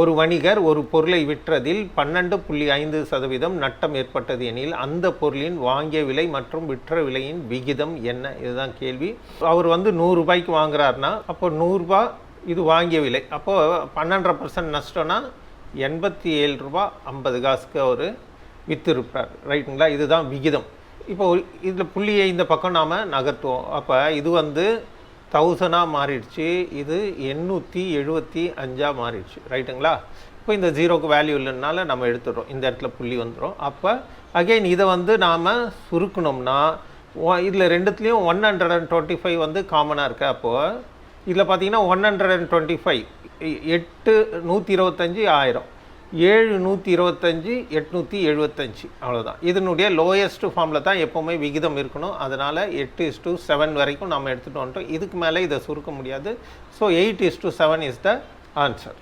ஒரு வணிகர் ஒரு பொருளை விற்றதில் 12.5% நட்டம் ஏற்பட்டது எனில் அந்த பொருளின் வாங்கிய விலை மற்றும் விற்ற விலையின் விகிதம் என்ன? இதுதான் கேள்வி. அவர் வந்து 100 ரூபாய்க்கு வாங்குறாருன்னா அப்போ 100 ரூபாய் இது வாங்கிய விலை, அப்போது 12% நஷ்டம்னா 87 ரூபா 50 காசுக்கு அவர் விற்றுருப்பார், ரைட்டுங்களா? இதுதான் விகிதம். இப்போ இதில் புள்ளியை இந்த பக்கம் நாம் நகர்த்துவோம். அப்போ இது வந்து 1000 மாறிடுச்சு, இது 875 மாறிடுச்சு, ரைட்டுங்களா? இப்போ இந்த ஜீரோக்கு வேல்யூ இல்லைனால நம்ம எடுத்துடுறோம், இந்த இடத்துல புள்ளி வந்துடும். அப்போ அகெயின் இதை வந்து நாம் சுருக்கணும்னா இதில் ரெண்டுத்துலேயும் 125 வந்து காமனாக இருக்குது. அப்போது இதில் பார்த்தீங்கன்னா 125 8 125 1000 7 125 875 அவ்வளோதான். இதனுடைய லோயஸ்ட் ஃபார்மில் தான் எப்போவுமே விகிதம் இருக்கணும். அதனால் 8:7 வரைக்கும் நம்ம எடுத்துகிட்டு வந்துட்டோம். இதுக்கு மேலே இதை சுருக்க முடியாது. So 8:7 is the answer.